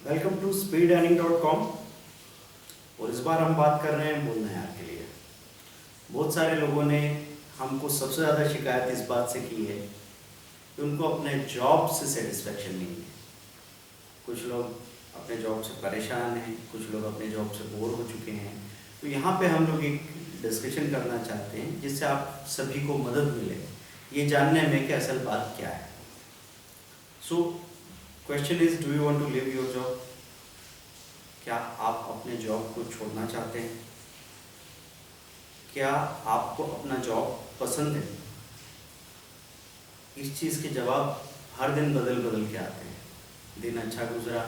Welcome to speedearning.com। और इस बार हम बात कर रहे हैं बोलना यार के लिए। बहुत सारे लोगों ने हमको सबसे ज़्यादा शिकायत इस बात से की है कि उनको अपने जॉब से सेटिस्फेक्शन नहीं है। कुछ लोग अपने जॉब से परेशान हैं, कुछ लोग अपने जॉब से बोर हो चुके हैं। तो यहाँ पे हम लोग एक डिस्कशन करना चाहते हैं जिससे आप सभी को मदद मिले ये जानने में कि असल बात क्या है। So question is, do you want to leave your job? क्या आप अपने जॉब को छोड़ना चाहते हैं? क्या आपको अपना जॉब पसंद है? इस चीज़ के जवाब हर दिन बदल बदल के आते हैं। दिन अच्छा गुजरा,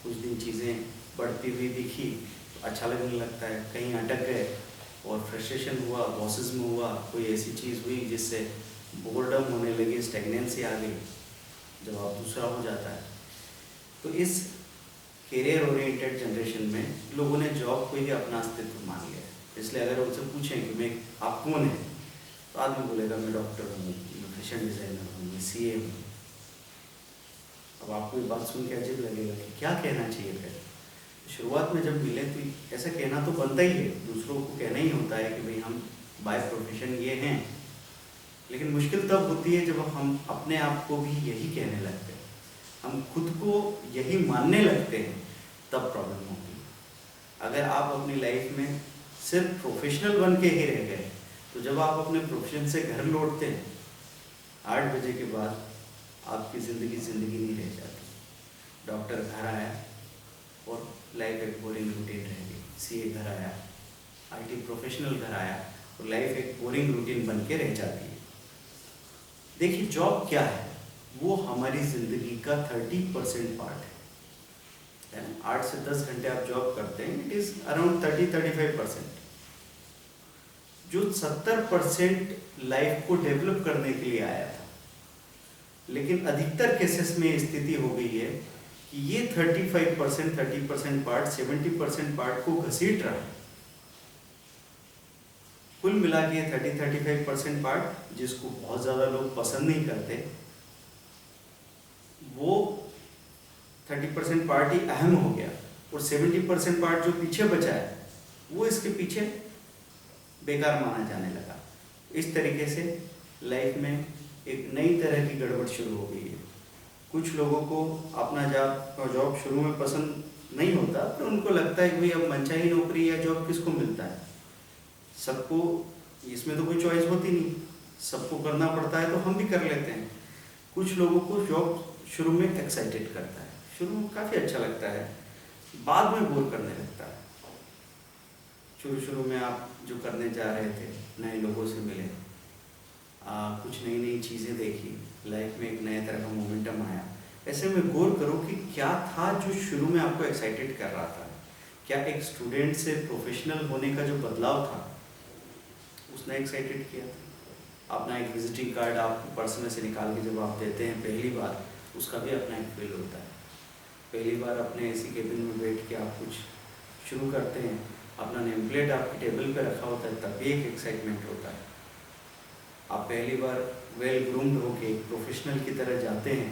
कुछ दिन चीज़ें बढ़ती हुई दिखी तो अच्छा लगने लगता है, कहीं अटक गए और फ्रस्ट्रेशन हुआ, बॉसेस में हुआ, कोई ऐसी चीज़ हुई जिससे बोर्डम होने लगी, स्टेगनेंसी आ गई, जवाब दूसरा हो जाता है। तो इस करियर ओरिएंटेड जनरेशन में लोगों ने जॉब को ही अपना अस्तित्व मान लिया है। इसलिए अगर उनसे पूछें कि मैं आप कौन है, तो आदमी बोलेगा मैं डॉक्टर हूँ, मैं फैशन डिज़ाइनर हूँ, मैं सीए हूँ। अब आपको ये बात सुन के अजीब लगेगा कि क्या कहना चाहिए फिर। शुरुआत में जब मिले तो ऐसा कहना तो बनता ही है, दूसरों को कहना ही होता है कि भाई हम बाय प्रोफेशन ये हैं। लेकिन मुश्किल तब होती है जब हम अपने आप को भी यही कहने लगते हैं, हम खुद को यही मानने लगते हैं, तब प्रॉब्लम होती है। अगर आप अपनी लाइफ में सिर्फ प्रोफेशनल बन के ही रह गए तो जब आप अपने प्रोफेशन से घर लौटते हैं 8 बजे के बाद, आपकी ज़िंदगी नहीं रह जाती। डॉक्टर घर आया और लाइफ एक बोरिंग रूटीन रह गई, सीए घर आया, आईटी प्रोफेशनल घर आया और लाइफ एक बोरिंग रूटीन बन के रह जाती है। देखिए, जॉब क्या है? वो हमारी ज़िंदगी का 30% पार्ट है ना। 8 से 10 घंटे आप जॉब करते हैं, इट इज़ अराउंड 30-35%। जो 70% लाइफ को डेवलप करने के लिए आया था, लेकिन अधिकतर केसेस में स्थिति हो गई है कि ये 30% पार्ट 70% पार्ट को घसीट रहा है। कुल मिला के 30-35% पार्ट जिसको बहुत ज़्यादा लोग पसंद नहीं करते, वो 30% पार्ट ही अहम हो गया और 70% पार्ट जो पीछे बचा है वो इसके पीछे बेकार माना जाने लगा। इस तरीके से लाइफ में एक नई तरह की गड़बड़ शुरू हो गई है। कुछ लोगों को अपना जॉब शुरू में पसंद नहीं होता, तो उनको लगता है कि भाई अब मनचाही नौकरी या जॉब किसको मिलता है। सबको इसमें तो कोई चॉइस होती नहीं, सबको करना पड़ता है तो हम भी कर लेते हैं। कुछ लोगों को जॉब शुरू में एक्साइटेड करता है, शुरू में काफ़ी अच्छा लगता है, बाद में बोर करने लगता है। शुरू में आप जो करने जा रहे थे, नए लोगों से मिले, कुछ नई नई चीज़ें देखी, लाइफ में एक नए तरह का मोमेंटम आया। ऐसे में गौर करो कि क्या था जो शुरू में आपको एक्साइटेड कर रहा था। क्या एक स्टूडेंट से प्रोफेशनल होने का जो बदलाव था उसने एक्साइटेड किया था? अपना एक विजिटिंग कार्ड आप पर्स में से निकाल के जब आप देते हैं पहली बार, उसका भी अपना एक फील होता है। पहली बार अपने एसी केबिन में बैठ के आप कुछ शुरू करते हैं, अपना नेम प्लेट आपकी टेबल पे रखा होता है, तब भी एक एक्साइटमेंट होता है। आप पहली बार वेल ग्रूम्ड होके प्रोफेशनल की तरह जाते हैं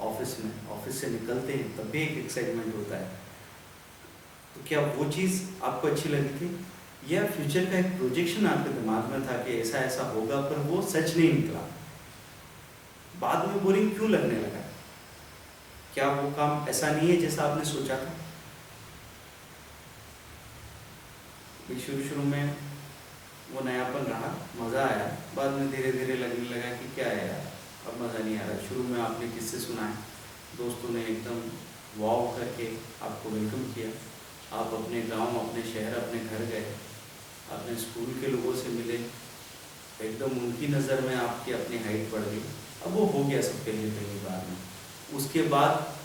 ऑफिस में, ऑफिस से निकलते हैं, तब भी एक एक्साइटमेंट होता है। तो क्या वो चीज़ आपको अच्छी लगी थी, या फ्यूचर का एक प्रोजेक्शन आपके दिमाग में था कि ऐसा ऐसा होगा, पर वो सच नहीं निकला? बाद में बोरिंग क्यों लगने लगा? क्या वो काम ऐसा नहीं है जैसा आपने सोचा था? शुरू में वो नयापन रहा, मज़ा आया, बाद में धीरे धीरे लगने लगा कि क्या है यार, अब मज़ा नहीं आ रहा। शुरू में आपने किससे सुना है, दोस्तों ने एकदम वाव करके आपको वेलकम किया, आप अपने गांव, अपने शहर, अपने घर गए, अपने स्कूल के लोगों से मिले, एकदम उनकी नज़र में आपकी अपनी हाइट बढ़ गई। अब वो हो गया सब पहली बार में। उसके बाद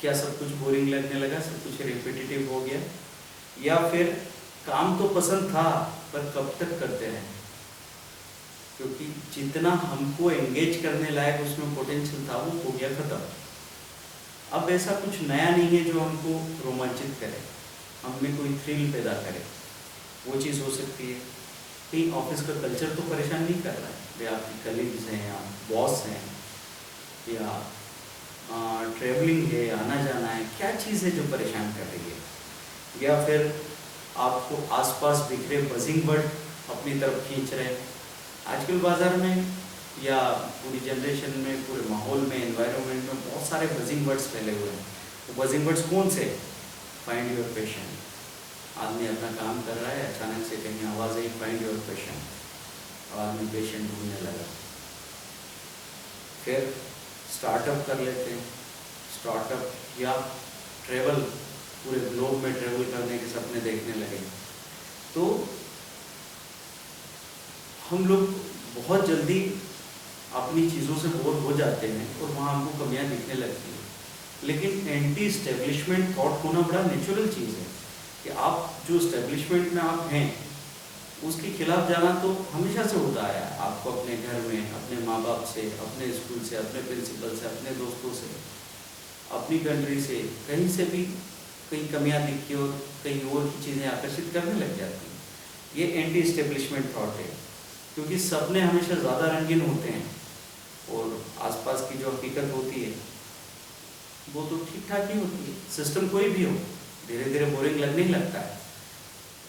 क्या सब कुछ बोरिंग लगने लगा, सब कुछ रिपीटेटिव हो गया? या फिर काम तो पसंद था पर कब तक करते रहें, क्योंकि जितना हमको एंगेज करने लायक उसमें पोटेंशियल था वो हो गया ख़त्म। अब ऐसा कुछ नया नहीं है जो हमको रोमांचित करे, हमें कोई थ्रिल पैदा करे। वो चीज़ हो सकती है कहीं ऑफिस का कल्चर तो परेशान नहीं कर रहा है, वे आपके कलीग्स हैं या बॉस हैं या ट्रैवलिंग है, आना जाना है, क्या चीज़ है जो परेशान कर रही है, या फिर आपको आसपास बिखरे बजिंग बर्ड अपनी तरफ खींच रहे हैं। आजकल बाज़ार में या पूरी जनरेशन में, पूरे माहौल में, एनवायरनमेंट में बहुत सारे बजिंग बर्ड्स फैले हुए हैं। वो बजिंग बर्ड्स कौन से? Find your passion. आदमी अपना काम कर रहा है, अचानक से कहीं आवाज़ आई, फाइंड योर पैशन, और आदमी पैशन ढूंढने लगा। फिर स्टार्टअप कर लेते हैं, स्टार्टअप या ट्रेवल, पूरे ग्लोब में ट्रेवल करने के सपने देखने लगे। तो हम लोग बहुत जल्दी अपनी चीज़ों से बोर हो जाते हैं और वहाँ हमको कमियाँ दिखने लगती हैं। लेकिन एंटी इस्टेब्लिशमेंट थॉट होना बड़ा नेचुरल चीज़ है कि आप जो इस्टेब्लिशमेंट में आप हैं उसके खिलाफ जाना तो हमेशा से होता आया। आपको अपने घर में, अपने माँ बाप से, अपने स्कूल से, अपने प्रिंसिपल से, अपने दोस्तों से, अपनी कंट्री से, कहीं से भी कहीं कमियाँ दिखती और कहीं और की चीज़ें आकर्षित करने लग जाती हैं। ये एंटी इस्टेब्लिशमेंट थॉट है, क्योंकि सपने हमेशा ज़्यादा रंगीन होते हैं और आसपास की जो हकीकत होती है वो तो ठीक ठाक ही होती है। सिस्टम कोई भी हो, धीरे धीरे बोरिंग लगने ही लगता है।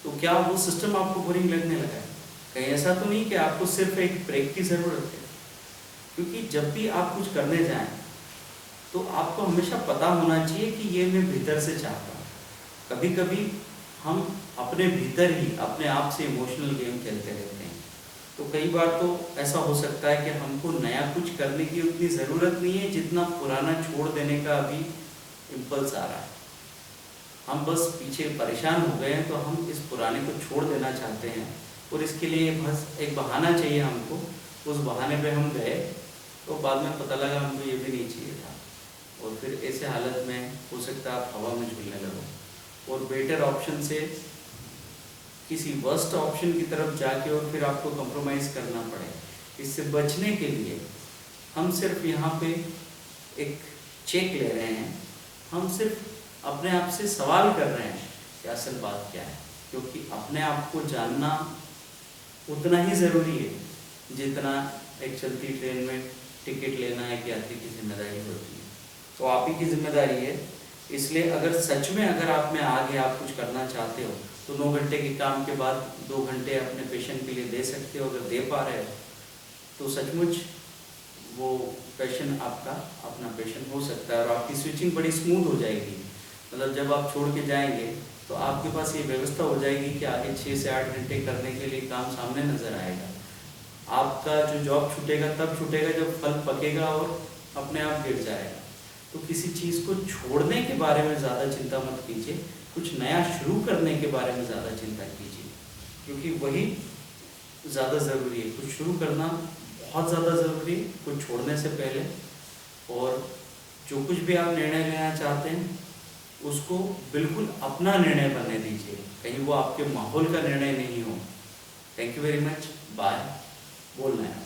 तो क्या वो सिस्टम आपको बोरिंग लगने लगा है? कहीं ऐसा तो नहीं कि आपको सिर्फ एक ब्रेक की ज़रूरत है? क्योंकि जब भी आप कुछ करने जाएं तो आपको हमेशा पता होना चाहिए कि ये मैं भीतर से चाहता हूँ। कभी कभी हम अपने भीतर ही अपने आप से इमोशनल गेम खेलते रहते हैं। तो कई बार तो ऐसा हो सकता है कि हमको नया कुछ करने की उतनी ज़रूरत नहीं है जितना पुराना छोड़ देने का अभी इम्पल्स आ रहा है। हम बस पीछे परेशान हो गए हैं तो हम इस पुराने को छोड़ देना चाहते हैं, और इसके लिए बस एक बहाना चाहिए हमको। उस बहाने पे हम गए तो बाद में पता लगा हमको ये भी नहीं चाहिए था, और फिर ऐसे हालत में हो सकता है आप हवा में झूलने लगो और बेटर ऑप्शन से किसी वर्स्ट ऑप्शन की तरफ जाके और फिर आपको कंप्रोमाइज़ करना पड़े। इससे बचने के लिए हम सिर्फ यहाँ पे एक चेक ले रहे हैं, हम सिर्फ अपने आप से सवाल कर रहे हैं कि असल बात क्या है, क्योंकि अपने आप को जानना उतना ही ज़रूरी है जितना एक चलती ट्रेन में टिकट लेना एक यात्री की जिम्मेदारी होती है। तो आप ही की जिम्मेदारी है। इसलिए अगर सच में अगर आप में आगे आप कुछ करना चाहते हो तो 9 घंटे के काम के बाद 2 घंटे अपने पेशेंट के लिए दे सकते हो। अगर दे पा रहे हो तो सचमुच वो पैशन आपका अपना पैशन हो सकता है और आपकी स्विचिंग बड़ी स्मूथ हो जाएगी। मतलब जब आप छोड़ के जाएंगे तो आपके पास ये व्यवस्था हो जाएगी कि आगे 6 से 8 घंटे करने के लिए काम सामने नज़र आएगा। आपका जो जॉब छूटेगा तब छूटेगा जब फल पकेगा और अपने आप गिर जाएगा। तो किसी चीज़ को छोड़ने के बारे में ज़्यादा चिंता मत कीजिए, कुछ नया शुरू करने के बारे में ज़्यादा चिंता कीजिए, क्योंकि वही ज़्यादा ज़रूरी है। कुछ शुरू करना बहुत ज़्यादा ज़रूरी है कुछ छोड़ने से पहले। और जो कुछ भी आप निर्णय लेना चाहते हैं उसको बिल्कुल अपना निर्णय बनने दीजिए, कहीं वो आपके माहौल का निर्णय नहीं हो। Thank you very much. Bye. बोलना है।